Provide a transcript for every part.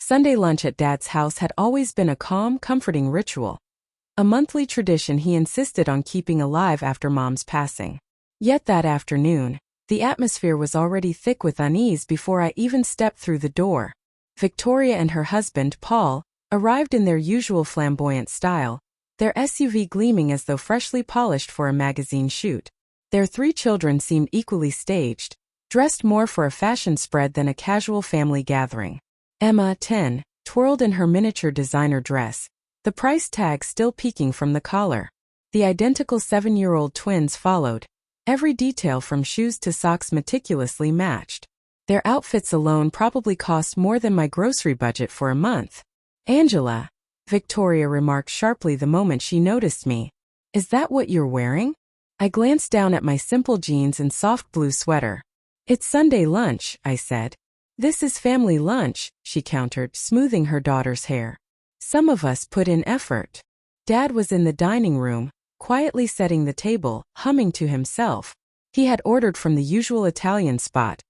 Sunday lunch at Dad's house had always been a calm, comforting ritual. A monthly tradition he insisted on keeping alive after Mom's passing. Yet that afternoon, the atmosphere was already thick with unease before I even stepped through the door. Victoria and her husband, Paul, arrived in their usual flamboyant style, their SUV gleaming as though freshly polished for a magazine shoot. Their 3 children seemed equally staged, dressed more for a fashion spread than a casual family gathering. Emma, 10, twirled in her miniature designer dress, the price tag still peeking from the collar. The identical 7-year-old twins followed, every detail from shoes to socks meticulously matched. Their outfits alone probably cost more than my grocery budget for a month. "Angela," Victoria remarked sharply the moment she noticed me. "Is that what you're wearing?" I glanced down at my simple jeans and soft blue sweater. "It's Sunday lunch," I said. "This is family lunch," she countered, smoothing her daughter's hair. "Some of us put in effort." Dad was in the dining room, quietly setting the table, humming to himself. He had ordered from the usual Italian spot: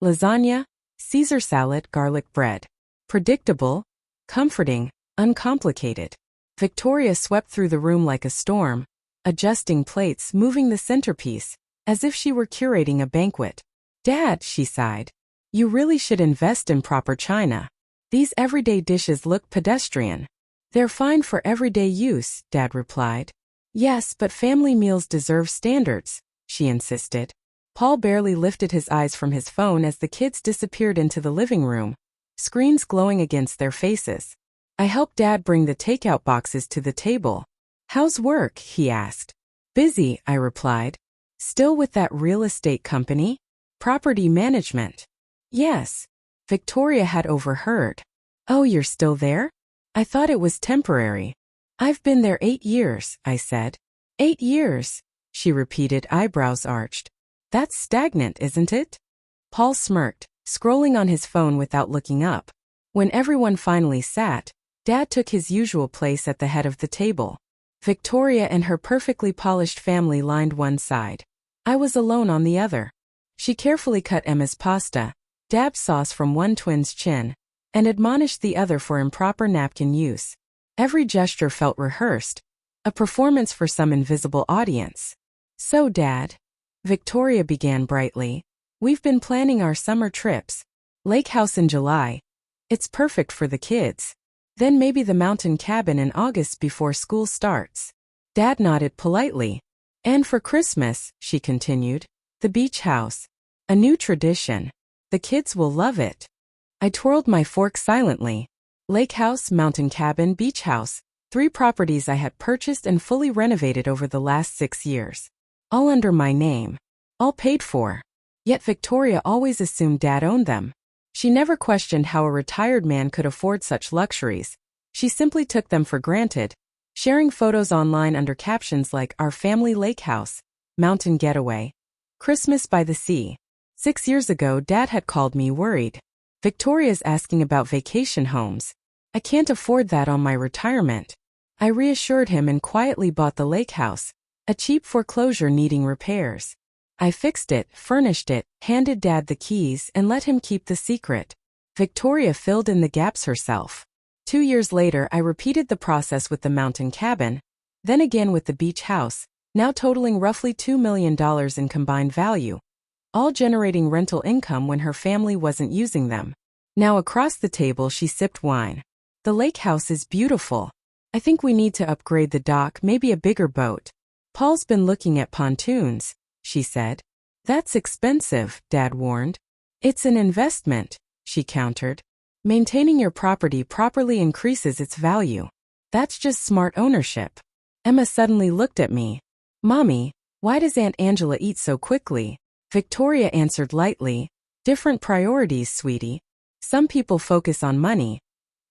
lasagna, Caesar salad, garlic bread. Predictable, comforting, uncomplicated. Victoria swept through the room like a storm, adjusting plates, moving the centerpiece, as if she were curating a banquet. "Dad," she sighed, "you really should invest in proper china. These everyday dishes look pedestrian." "They're fine for everyday use," Dad replied. "Yes, but family meals deserve standards," she insisted. Paul barely lifted his eyes from his phone as the kids disappeared into the living room, screens glowing against their faces. I helped Dad bring the takeout boxes to the table. "How's work?" he asked. "Busy," I replied. "Still with that real estate company? Property management?" "Yes." Victoria had overheard. "Oh, you're still there? I thought it was temporary." "I've been there 8 years, I said. 8 years, she repeated, eyebrows arched. "That's stagnant, isn't it?" Paul smirked, scrolling on his phone without looking up. When everyone finally sat, Dad took his usual place at the head of the table. Victoria and her perfectly polished family lined one side. I was alone on the other. She carefully cut Emma's pasta, dabbed sauce from one twin's chin, and admonished the other for improper napkin use. Every gesture felt rehearsed, a performance for some invisible audience. "So, Dad," Victoria began brightly, "we've been planning our summer trips. Lake house in July. It's perfect for the kids. Then maybe the mountain cabin in August before school starts." Dad nodded politely. "And for Christmas," she continued, "the beach house. A new tradition. The kids will love it." I twirled my fork silently. Lake house, mountain cabin, beach house. 3 properties I had purchased and fully renovated over the last 6 years. All under my name. All paid for. Yet Victoria always assumed Dad owned them. She never questioned how a retired man could afford such luxuries. She simply took them for granted, sharing photos online under captions like "Our Family Lake House," "Mountain Getaway," "Christmas by the Sea." 6 years ago, Dad had called me worried. "Victoria's asking about vacation homes. I can't afford that on my retirement." I reassured him and quietly bought the lake house, a cheap foreclosure needing repairs. I fixed it, furnished it, handed Dad the keys, and let him keep the secret. Victoria filled in the gaps herself. 2 years later, I repeated the process with the mountain cabin, then again with the beach house, now totaling roughly $2 million in combined value, all generating rental income when her family wasn't using them. Now across the table, she sipped wine. "The lake house is beautiful. I think we need to upgrade the dock, maybe a bigger boat. Paul's been looking at pontoons," she said. "That's expensive," Dad warned. "It's an investment," she countered. "Maintaining your property properly increases its value. That's just smart ownership." Emma suddenly looked at me. "Mommy, why does Aunt Angela eat so quickly?" Victoria answered lightly, "Different priorities, sweetie. Some people focus on money.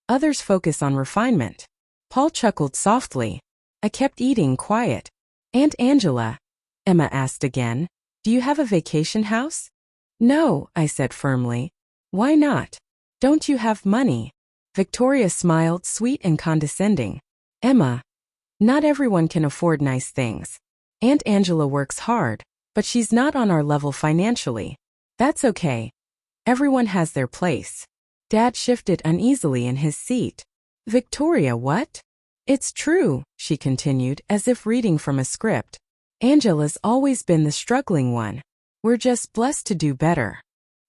Others focus on refinement." Paul chuckled softly. I kept eating, quiet. "Aunt Angela," Emma asked again, "do you have a vacation house?" "No," I said firmly. "Why not? Don't you have money?" Victoria smiled, sweet and condescending. "Emma, not everyone can afford nice things. Aunt Angela works hard, but she's not on our level financially. That's okay. Everyone has their place." Dad shifted uneasily in his seat. Victoria, what? It's true, she continued, as if reading from a script. Angela's always been the struggling one. We're just blessed to do better.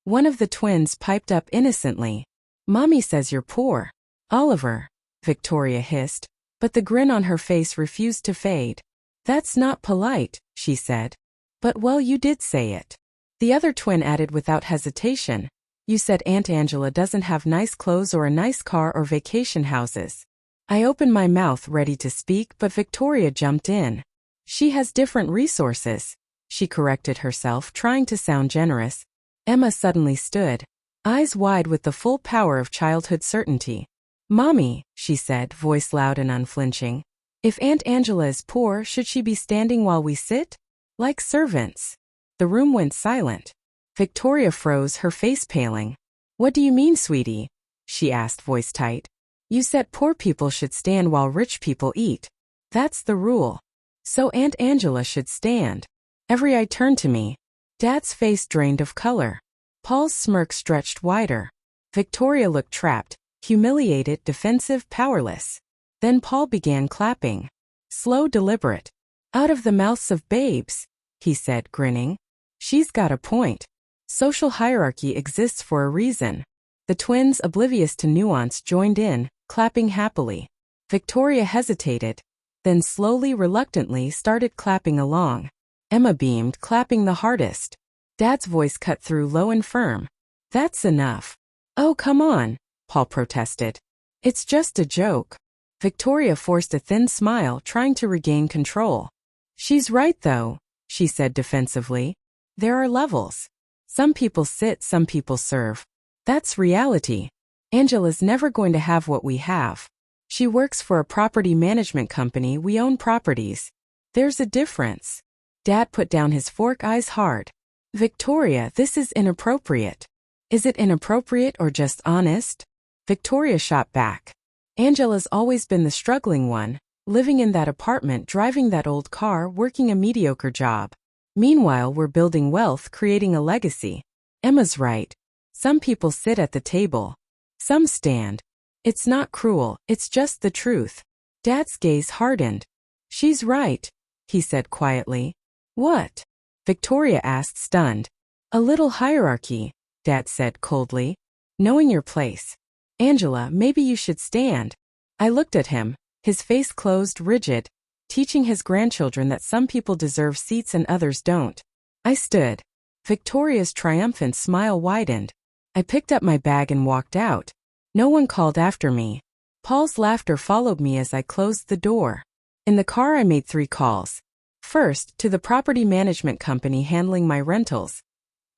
One of the twins piped up innocently. Mommy says you're poor. Oliver, Victoria hissed, but the grin on her face refused to fade. That's not polite, she said. But well, you did say it. The other twin added without hesitation. You said Aunt Angela doesn't have nice clothes or a nice car or vacation houses. I opened my mouth ready to speak, but Victoria jumped in. She has different resources, she corrected herself, trying to sound generous. Emma suddenly stood, eyes wide with the full power of childhood certainty. Mommy, she said, voice loud and unflinching. If Aunt Angela is poor, should she be standing while we sit? Like servants. The room went silent. Victoria froze, her face paling. What do you mean, sweetie? She asked, voice tight. You said poor people should stand while rich people eat. That's the rule. So Aunt Angela should stand. Every eye turned to me. Dad's face drained of color. Paul's smirk stretched wider. Victoria looked trapped, humiliated, defensive, powerless. Then Paul began clapping. Slow, deliberate. Out of the mouths of babes, he said, grinning. She's got a point. Social hierarchy exists for a reason. The twins, oblivious to nuance, joined in, clapping happily. Victoria hesitated, then slowly, reluctantly started clapping along. Emma beamed, clapping the hardest. Dad's voice cut through, low and firm. That's enough. Oh, come on, Paul protested. It's just a joke. Victoria forced a thin smile, trying to regain control. She's right, though, she said defensively. There are levels. Some people sit, some people serve. That's reality. Angela's never going to have what we have. She works for a property management company. We own properties. There's a difference. Dad put down his fork, eyes hard. Victoria, this is inappropriate. Is it inappropriate or just honest? Victoria shot back. Angela's always been the struggling one, living in that apartment, driving that old car, working a mediocre job. Meanwhile, we're building wealth, creating a legacy. Emma's right. Some people sit at the table. Some stand. It's not cruel, it's just the truth. Dad's gaze hardened. She's right, he said quietly. What? Victoria asked, stunned. A little hierarchy, Dad said coldly. Knowing your place. Angela, maybe you should stand. I looked at him, his face closed, rigid, teaching his grandchildren that some people deserve seats and others don't. I stood. Victoria's triumphant smile widened. I picked up my bag and walked out. No one called after me. Paul's laughter followed me as I closed the door. In the car I made 3 calls. First, to the property management company handling my rentals.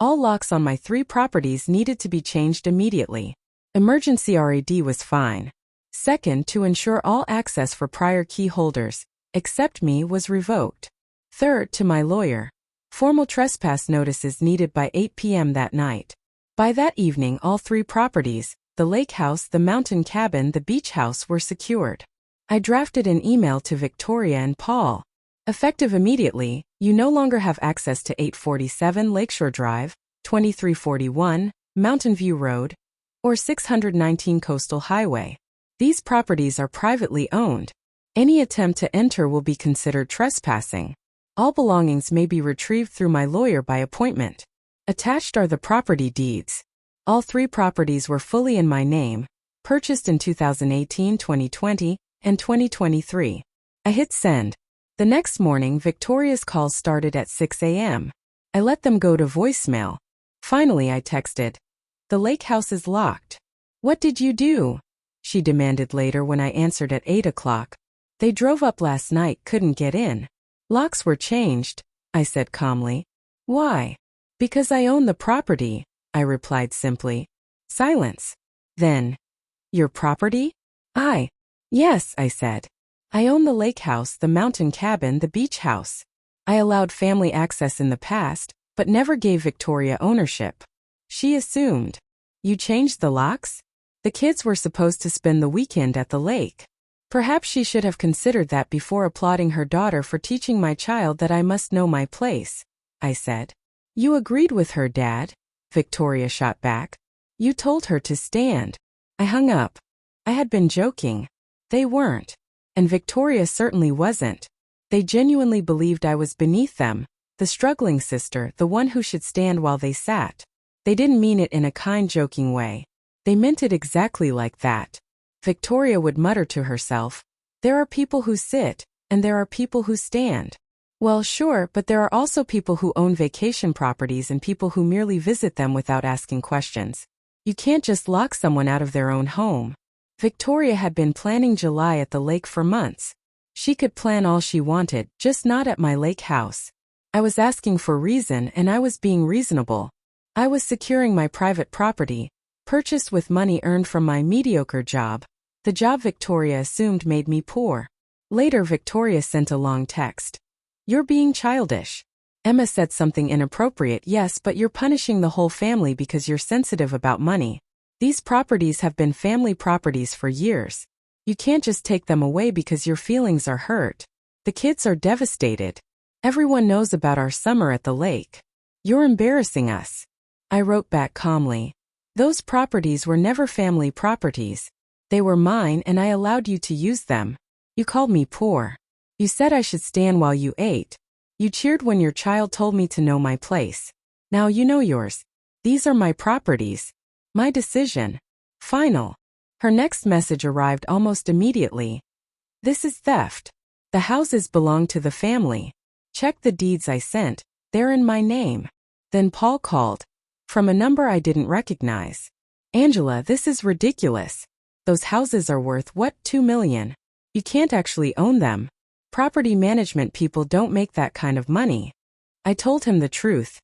All locks on my 3 properties needed to be changed immediately. Emergency RAD was fine. Second, to ensure all access for prior key holders, except me, was revoked. Third, to my lawyer. Formal trespass notices needed by 8 p.m. that night. By that evening, all 3 properties, the lake house, the mountain cabin, the beach house, were secured. I drafted an email to Victoria and Paul. Effective immediately, you no longer have access to 847 Lakeshore Drive, 2341, Mountain View Road, or 619 Coastal Highway. These properties are privately owned. Any attempt to enter will be considered trespassing. All belongings may be retrieved through my lawyer by appointment. Attached are the property deeds. All 3 properties were fully in my name, purchased in 2018, 2020, and 2023. I hit send. The next morning, Victoria's calls started at 6 a.m. I let them go to voicemail. Finally, I texted. The lake house is locked. What did you do? She demanded later when I answered at 8 o'clock. They drove up last night, couldn't get in. Locks were changed, I said calmly. Why? Because I own the property, I replied simply. Silence. Then, your property? Yes, I said. I own the lake house, the mountain cabin, the beach house. I allowed family access in the past, but never gave Victoria ownership. She assumed. You changed the locks? The kids were supposed to spend the weekend at the lake. Perhaps she should have considered that before applauding her daughter for teaching my child that I must know my place, I said. You agreed with her, Dad, Victoria shot back. You told her to stand. I hung up. I had been joking. They weren't. And Victoria certainly wasn't. They genuinely believed I was beneath them, the struggling sister, the one who should stand while they sat. They didn't mean it in a kind, joking way. They meant it exactly like that. Victoria would mutter to herself, "There are people who sit, and there are people who stand." Well, sure, but there are also people who own vacation properties and people who merely visit them without asking questions. You can't just lock someone out of their own home. Victoria had been planning July at the lake for months. She could plan all she wanted, just not at my lake house. I was asking for reason and I was being reasonable. I was securing my private property, purchased with money earned from my mediocre job, the job Victoria assumed made me poor. Later Victoria sent a long text. "You're being childish. Emma said something inappropriate, yes, but you're punishing the whole family because you're sensitive about money. These properties have been family properties for years. You can't just take them away because your feelings are hurt. The kids are devastated. Everyone knows about our summer at the lake. You're embarrassing us." I wrote back calmly. "Those properties were never family properties. They were mine and I allowed you to use them. You called me poor. You said I should stand while you ate. You cheered when your child told me to know my place. Now you know yours. These are my properties. My decision. Final." Her next message arrived almost immediately. "This is theft. The houses belong to the family. Check the deeds I sent. They're in my name." Then Paul called. From a number I didn't recognize. "Angela, this is ridiculous. Those houses are worth, what, $2 million? You can't actually own them. Property management people don't make that kind of money." I told him the truth.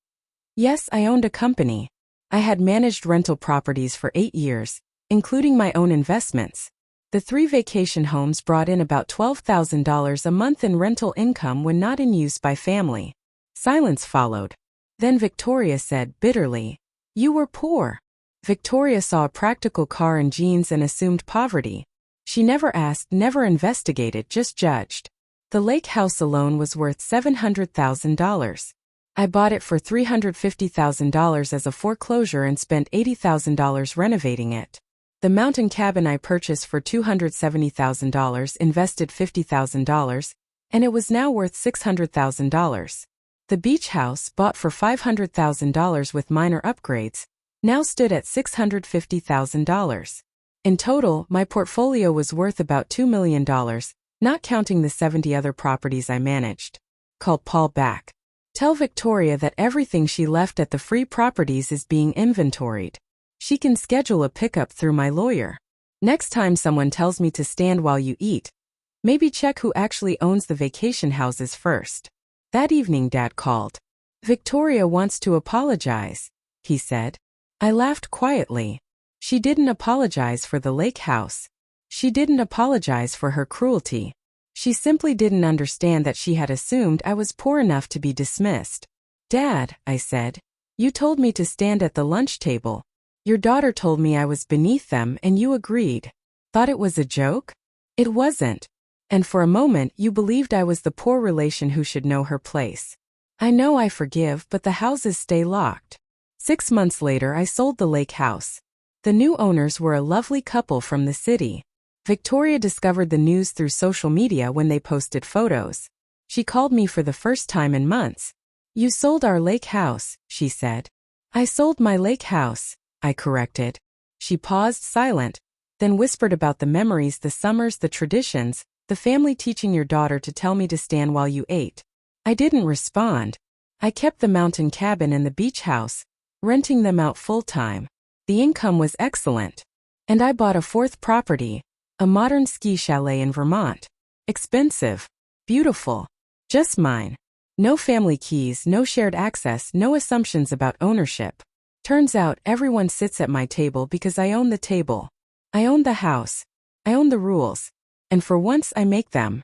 Yes, I owned a company. I had managed rental properties for 8 years, including my own investments. The 3 vacation homes brought in about $12,000 a month in rental income when not in use by family. Silence followed. Then Victoria said bitterly, "You were poor." Victoria saw a practical car and jeans and assumed poverty. She never asked, never investigated, just judged. The lake house alone was worth $700,000. I bought it for $350,000 as a foreclosure and spent $80,000 renovating it. The mountain cabin I purchased for $270,000, invested $50,000, and it was now worth $600,000. The beach house, bought for $500,000 with minor upgrades, now stood at $650,000. In total, my portfolio was worth about $2 million, not counting the 70 other properties I managed. Called Paul back. "Tell Victoria that everything she left at the free properties is being inventoried. She can schedule a pickup through my lawyer. Next time someone tells me to stand while you eat, maybe check who actually owns the vacation houses first." That evening Dad called. "Victoria wants to apologize," he said. I laughed quietly. She didn't apologize for the lake house. She didn't apologize for her cruelty. She simply didn't understand that she had assumed I was poor enough to be dismissed. "Dad," I said, "you told me to stand at the lunch table. Your daughter told me I was beneath them and you agreed. Thought it was a joke? It wasn't. And for a moment you believed I was the poor relation who should know her place. I know I forgive, but the houses stay locked." 6 months later I sold the lake house. The new owners were a lovely couple from the city. Victoria discovered the news through social media when they posted photos. She called me for the first time in months. "You sold our lake house," she said. "I sold my lake house," I corrected. She paused, silent, then whispered about the memories, the summers, the traditions, the family teaching your daughter to tell me to stand while you ate. I didn't respond. I kept the mountain cabin and the beach house, renting them out full-time. The income was excellent. And I bought a 4th property, a modern ski chalet in Vermont. Expensive. Beautiful. Just mine. No family keys, no shared access, no assumptions about ownership. Turns out everyone sits at my table because I own the table. I own the house. I own the rules. And for once I make them.